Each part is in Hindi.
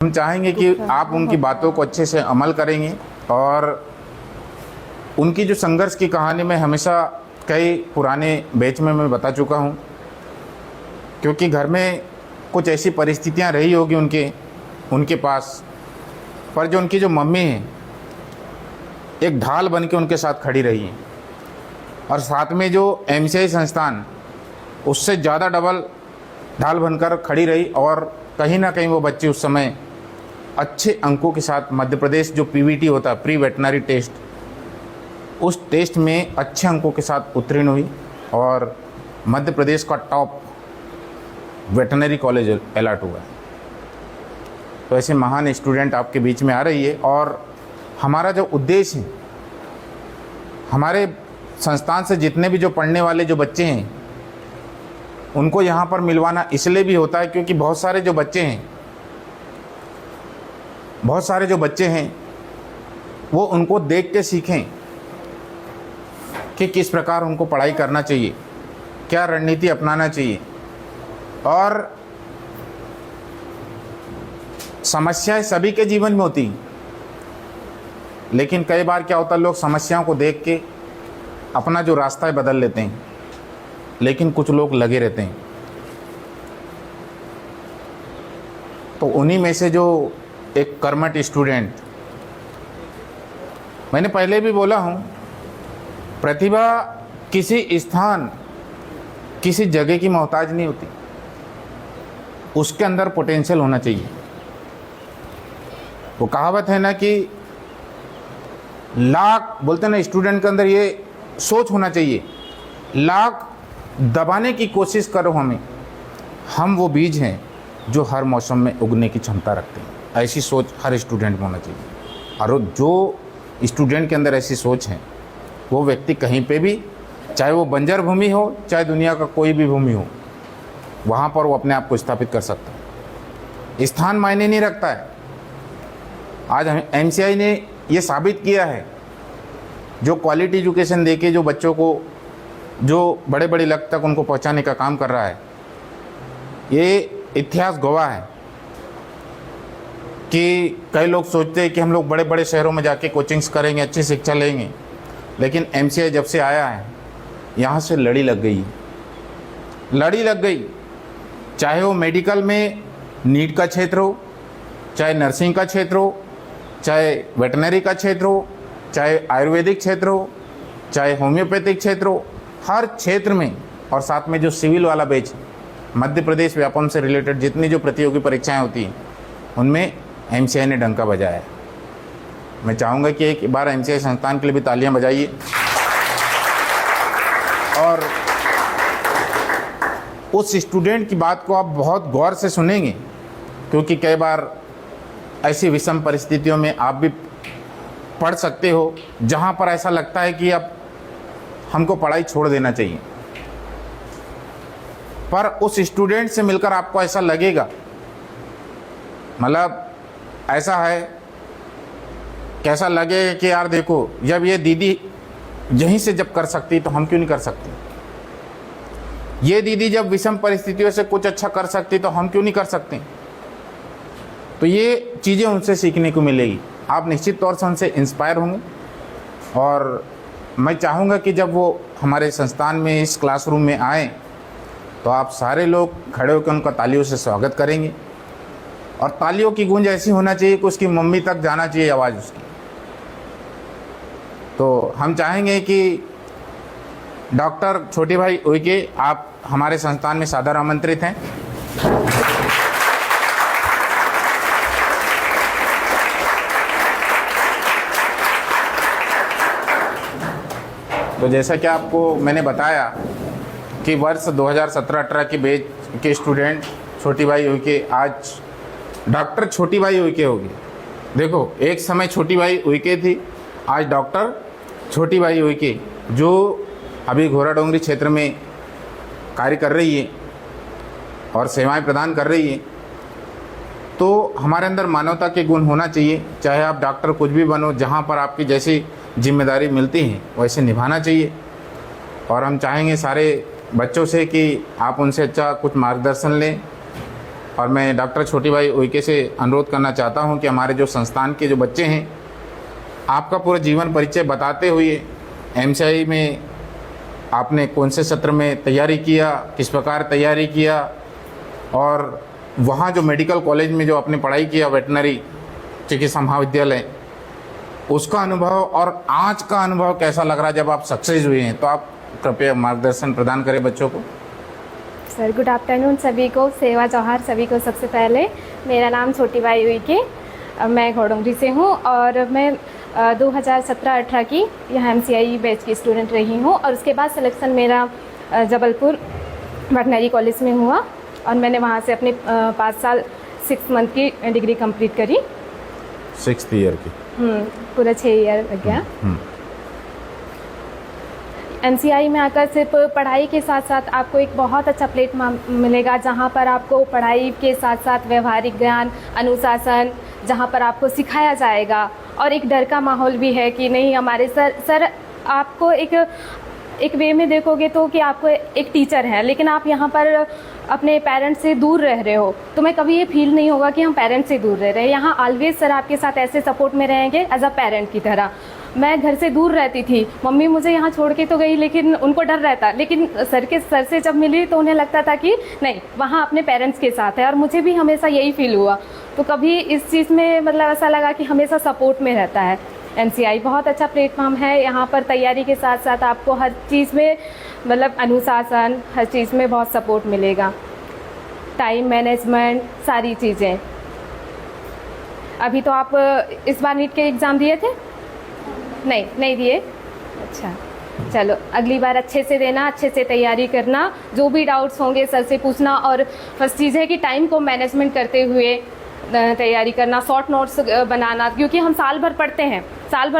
हम चाहेंगे कि आप उनकी बातों को अच्छे से अमल करेंगे। और उनकी जो संघर्ष की कहानी में हमेशा कई पुराने बैच में मैं बता चुका हूँ, क्योंकि घर में कुछ ऐसी परिस्थितियाँ रही होगी उनके पास, पर जो उनकी जो मम्मी है एक ढाल बन के उनके साथ खड़ी रही है। और साथ में जो एमसीआई संस्थान उससे ज़्यादा डबल ढाल बनकर खड़ी रही। और कहीं ना कहीं वो बच्चे उस समय अच्छे अंकों के साथ मध्य प्रदेश जो पीवीटी होता है, प्री वेटनरी टेस्ट, उस टेस्ट में अच्छे अंकों के साथ उत्तीर्ण हुई और मध्य प्रदेश का टॉप वेटनरी कॉलेज अलॉट हुआ है। तो ऐसे महान स्टूडेंट आपके बीच में आ रही है। और हमारा जो उद्देश्य है, हमारे संस्थान से जितने भी जो पढ़ने वाले जो बच्चे हैं उनको यहाँ पर मिलवाना इसलिए भी होता है क्योंकि बहुत सारे जो बच्चे हैं वो उनको देख के सीखें कि किस प्रकार उनको पढ़ाई करना चाहिए, क्या रणनीति अपनाना चाहिए। और समस्याएं सभी के जीवन में होती हैं, लेकिन कई बार क्या होता है, लोग समस्याओं को देख के अपना जो रास्ता है बदल लेते हैं, लेकिन कुछ लोग लगे रहते हैं। तो उन्हीं में से जो एक कर्मठ स्टूडेंट, मैंने पहले भी बोला हूँ, प्रतिभा किसी स्थान किसी जगह की मोहताज नहीं होती, उसके अंदर पोटेंशियल होना चाहिए। वो कहावत है ना कि लाख, बोलते हैं ना, स्टूडेंट के अंदर ये सोच होना चाहिए, लाख दबाने की कोशिश करो हम वो बीज हैं जो हर मौसम में उगने की क्षमता रखते हैं। ऐसी सोच हर स्टूडेंट में होना चाहिए। और जो स्टूडेंट के अंदर ऐसी सोच है, वो व्यक्ति कहीं पे भी, चाहे वो बंजर भूमि हो, चाहे दुनिया का कोई भी भूमि हो, वहाँ पर वो अपने आप को स्थापित कर सकता है। स्थान मायने नहीं रखता है। आज एमसीआई ने ये साबित किया है, जो क्वालिटी एजुकेशन देके जो बच्चों को जो बड़े बड़े लक्ष्य तक उनको पहुंचाने का काम कर रहा है, ये इतिहास गवाह है कि कई लोग सोचते हैं कि हम लोग बड़े बड़े शहरों में जाके कोचिंग्स करेंगे, अच्छी शिक्षा लेंगे, लेकिन एमसीआई जब से आया है यहाँ से लड़ी लग गई। चाहे वो मेडिकल में नीट का क्षेत्र हो, चाहे नर्सिंग का क्षेत्र हो, चाहे वेटनरी का क्षेत्र हो, चाहे आयुर्वेदिक क्षेत्र हो, चाहे होम्योपैथिक क्षेत्र हो, हर क्षेत्र में। और साथ में जो सिविल वाला बैच, मध्य प्रदेश व्यापम से रिलेटेड जितनी जो प्रतियोगी परीक्षाएं होती हैं, उनमें एमसीआई ने डंका बजाया है। मैं चाहूँगा कि एक बार एमसीआई संस्थान के लिए भी तालियां बजाइए। और उस स्टूडेंट की बात को आप बहुत गौर से सुनेंगे, क्योंकि कई बार ऐसी विषम परिस्थितियों में आप भी पढ़ सकते हो जहाँ पर ऐसा लगता है कि अब हमको पढ़ाई छोड़ देना चाहिए। पर उस स्टूडेंट से मिलकर आपको ऐसा लगेगा, मतलब ऐसा है, कैसा लगेगा कि यार देखो, जब ये दीदी यहीं से जब कर सकती तो हम क्यों नहीं कर सकते। ये दीदी जब विषम परिस्थितियों से कुछ अच्छा कर सकती तो हम क्यों नहीं कर सकते। तो ये चीज़ें उनसे सीखने को मिलेगी। आप निश्चित तौर से उनसे इंस्पायर होंगे। और मैं चाहूँगा कि जब वो हमारे संस्थान में इस क्लासरूम में आए तो आप सारे लोग खड़े होकर उनका तालियों से स्वागत करेंगे। और तालियों की गूंज ऐसी होना चाहिए कि उसकी मम्मी तक जाना चाहिए आवाज़ उसकी। तो हम चाहेंगे कि डॉक्टर छोटे भाई उइके, आप हमारे संस्थान में सादर आमंत्रित हैं। तो जैसा कि आपको मैंने बताया कि वर्ष 2017-18 के बैच के स्टूडेंट छोटी भाई उइके आज डॉक्टर छोटी भाई उइके हो गए। देखो, एक समय छोटी भाई उइके थी, आज डॉक्टर छोटी भाई उइके, जो अभी घोड़ा डोंगरी क्षेत्र में कार्य कर रही है और सेवाएं प्रदान कर रही है। तो हमारे अंदर मानवता के गुण होना चाहिए। चाहे आप डॉक्टर कुछ भी बनो, जहाँ पर आपकी जैसी जिम्मेदारी मिलती है वैसे निभाना चाहिए। और हम चाहेंगे सारे बच्चों से कि आप उनसे अच्छा कुछ मार्गदर्शन लें और मैं डॉक्टर छोटी बाई उइके से अनुरोध करना चाहता हूं कि हमारे जो संस्थान के जो बच्चे हैं, आपका पूरा जीवन परिचय बताते हुए एमसीआई में आपने कौन से सत्र में तैयारी किया, किस प्रकार तैयारी किया, और वहाँ जो मेडिकल कॉलेज में जो आपने पढ़ाई किया, वेटनरी चिकित्सा महाविद्यालय, उसका अनुभव और आज का अनुभव कैसा लग रहा है जब आप सक्सेस हुए हैं, तो आप कृपया मार्गदर्शन प्रदान करें बच्चों को। सर गुड आफ्टरनून सभी को, सेवा जौहर सभी को। सबसे पहले मेरा नाम छोटी बाई उइके, मैं घोड़ुंगरी से हूँ और मैं 2017-18 की यहाँ एमसीआई बैच की स्टूडेंट रही हूँ और उसके बाद सिलेक्शन मेरा जबलपुर वेटनरी कॉलेज में हुआ और मैंने वहाँ से अपने 5 साल 6 मंथ की डिग्री कंप्लीट करी। 6th ईयर की पूरा 6 ईयर लग गया। एमसीआई में आकर सिर्फ पढ़ाई के साथ साथ आपको एक बहुत अच्छा प्लेटफॉर्म मिलेगा जहाँ पर आपको पढ़ाई के साथ साथ व्यवहारिक ज्ञान, अनुशासन, जहाँ पर आपको सिखाया जाएगा और एक डर का माहौल भी है कि नहीं हमारे सर आपको एक वे में देखोगे तो कि आपको एक टीचर है, लेकिन आप यहाँ पर अपने पेरेंट्स से दूर रह रहे हो, तो मैं कभी ये फील नहीं होगा कि हम पेरेंट्स से दूर रह रहे हैं। यहाँ ऑलवेज सर आपके साथ ऐसे सपोर्ट में रहेंगे एज अ पेरेंट की तरह। मैं घर से दूर रहती थी, मम्मी मुझे यहाँ छोड़ के तो गई लेकिन उनको डर रहता, लेकिन सर से जब मिली तो उन्हें लगता था कि नहीं वहाँ अपने पेरेंट्स के साथ है और मुझे भी हमेशा यही फील हुआ। तो कभी इस चीज़ में मतलब ऐसा लगा कि हमेशा सपोर्ट में रहता है। एमसीआई बहुत अच्छा प्लेटफॉर्म है, यहाँ पर तैयारी के साथ साथ आपको हर चीज़ में मतलब अनुशासन, हर चीज़ में बहुत सपोर्ट मिलेगा, टाइम मैनेजमेंट, सारी चीज़ें। अभी तो आप इस बार नीट के एग्ज़ाम दिए थे? नहीं दिए। अच्छा चलो, अगली बार अच्छे से देना, अच्छे से तैयारी करना, जो भी डाउट्स होंगे सर से पूछना। और फर्स्ट चीज़ है कि टाइम को मैनेजमेंट करते हुए तैयारी करना, शॉर्ट नोट्स बनाना, क्योंकि हम साल भर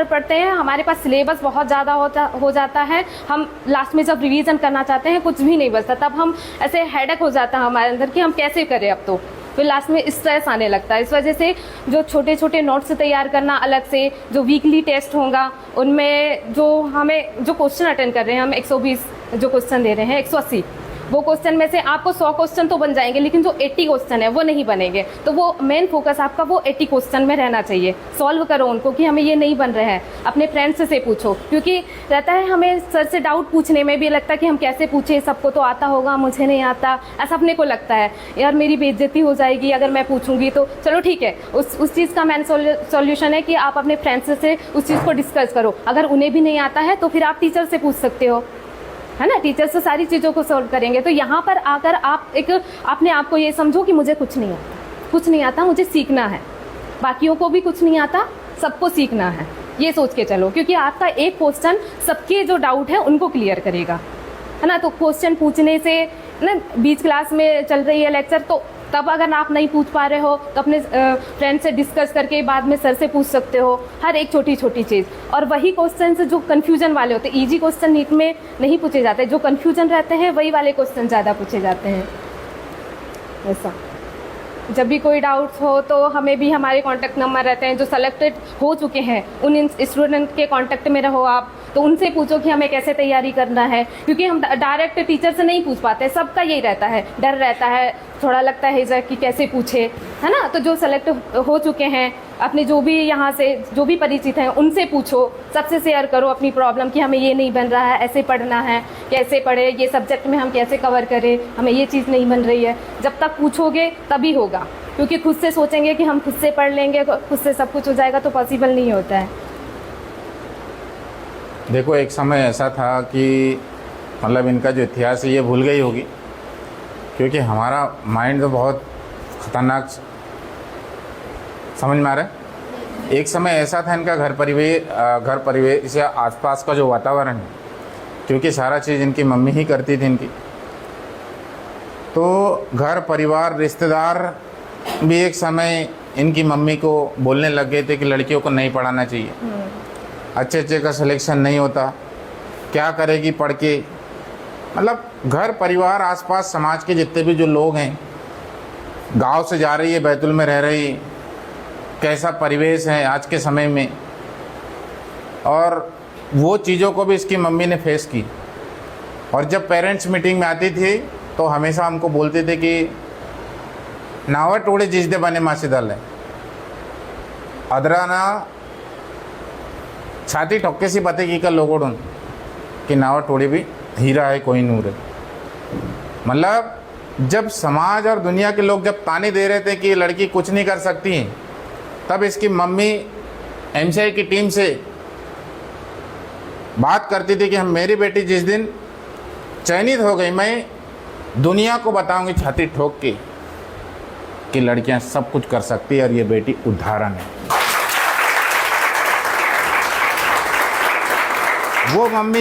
पढ़ते हैं, हमारे पास सिलेबस बहुत ज़्यादा हो जाता है। हम लास्ट में जब रिवीजन करना चाहते हैं कुछ भी नहीं बचता, तब हम ऐसे हेडेक हो जाता है हमारे अंदर कि हम कैसे करें। अब तो फिर लास्ट में स्ट्रेस आने लगता है। इस वजह से जो छोटे छोटे नोट्स तैयार करना अलग से, जो वीकली टेस्ट होगा उनमें जो क्वेश्चन अटेंड कर रहे हैं हम 120 जो क्वेश्चन दे रहे हैं, 180, वो क्वेश्चन में से आपको 100 क्वेश्चन तो बन जाएंगे, लेकिन जो 80 क्वेश्चन है वो नहीं बनेंगे। तो वो मेन फोकस आपका वो 80 क्वेश्चन में रहना चाहिए। सॉल्व करो उनको कि हमें ये नहीं बन रहे हैं, अपने फ्रेंड्स से पूछो, क्योंकि रहता है हमें सर से डाउट पूछने में भी लगता है कि हम कैसे पूछें, सबको तो आता होगा, मुझे नहीं आता, ऐसा अपने को लगता है यार मेरी बेइज्जती हो जाएगी अगर मैं पूछूंगी। तो चलो ठीक है, उस चीज़ का मेन सॉल्यूशन है कि आप अपने फ्रेंड्स से उस चीज़ को डिस्कस करो। अगर उन्हें भी नहीं आता है तो फिर आप टीचर से पूछ सकते हो, है ना। टीचर से सारी चीज़ों को सॉल्व करेंगे। तो यहाँ पर आकर आप अपने आप को ये समझो कि मुझे कुछ नहीं आता, मुझे सीखना है, बाकियों को भी कुछ नहीं आता, सबको सीखना है, ये सोच के चलो। क्योंकि आपका एक क्वेश्चन सबके जो डाउट है उनको क्लियर करेगा, है ना। तो क्वेश्चन पूछने से ना, बीच क्लास में चल रही है लेक्चर, तो तब अगर आप नहीं पूछ पा रहे हो तो अपने फ्रेंड से डिस्कस करके बाद में सर से पूछ सकते हो, हर एक छोटी छोटी चीज़। और वही क्वेश्चन से जो कन्फ्यूजन वाले होते हैं, ईजी क्वेश्चन नीट में नहीं पूछे जाते, जो कन्फ्यूजन रहते हैं वही वाले क्वेश्चन ज़्यादा पूछे जाते हैं। ऐसा जब भी कोई डाउट्स हो तो हमें भी हमारे कॉन्टैक्ट नंबर रहते हैं, जो सेलेक्टेड हो चुके हैं उन स्टूडेंट के कॉन्टैक्ट में रहो आप, तो उनसे पूछो कि हमें कैसे तैयारी करना है। क्योंकि हम डायरेक्ट टीचर से नहीं पूछ पाते, सबका यही रहता है, डर रहता है, थोड़ा लगता है कि कैसे पूछे, है ना। तो जो सेलेक्ट हो चुके हैं, अपने जो भी यहाँ से जो भी परिचित हैं उनसे पूछो, सबसे शेयर करो अपनी प्रॉब्लम कि हमें ये नहीं बन रहा है, ऐसे पढ़ना है, कैसे पढ़े, ये सब्जेक्ट में हम कैसे कवर करें, हमें ये चीज़ नहीं बन रही है। जब तक पूछोगे तभी होगा, क्योंकि खुद से सोचेंगे कि हम खुद से पढ़ लेंगे, खुद से सब कुछ हो जाएगा, तो पॉसिबल नहीं होता है। देखो एक समय ऐसा था कि मतलब इनका जो इतिहास है ये भूल गई होगी, क्योंकि हमारा माइंड तो बहुत ख़तरनाक, समझ में आ रहा है। एक समय ऐसा था इनका घर परिवेश या आसपास का जो वातावरण है, क्योंकि सारा चीज़ इनकी मम्मी ही करती थी इनकी, तो घर परिवार रिश्तेदार भी एक समय इनकी मम्मी को बोलने लग गए थे कि लड़कियों को नहीं पढ़ाना चाहिए, अच्छे का सिलेक्शन नहीं होता, क्या करेगी पढ़ के। मतलब घर परिवार आसपास समाज के जितने भी जो लोग हैं, गांव से जा रही है, बैतूल में रह रही, कैसा परिवेश है आज के समय में, और वो चीज़ों को भी इसकी मम्मी ने फेस की। और जब पेरेंट्स मीटिंग में आती थी तो हमेशा हमको बोलते थे कि नावा टोड़े जिसदे बने मासीदाल है अदराना छाती ठोके सी पते की का लोगोड़न कि नावा टोड़े भी हीरा है कोई नूर है। मतलब जब समाज और दुनिया के लोग जब ताने दे रहे थे कि ये लड़की कुछ नहीं कर सकती है, तब इसकी मम्मी एमसीआई की टीम से बात करती थी कि हम मेरी बेटी जिस दिन चयनित हो गई, मैं दुनिया को बताऊंगी छाती ठोक के कि लड़कियां सब कुछ कर सकती है और ये बेटी उदाहरण है। वो मम्मी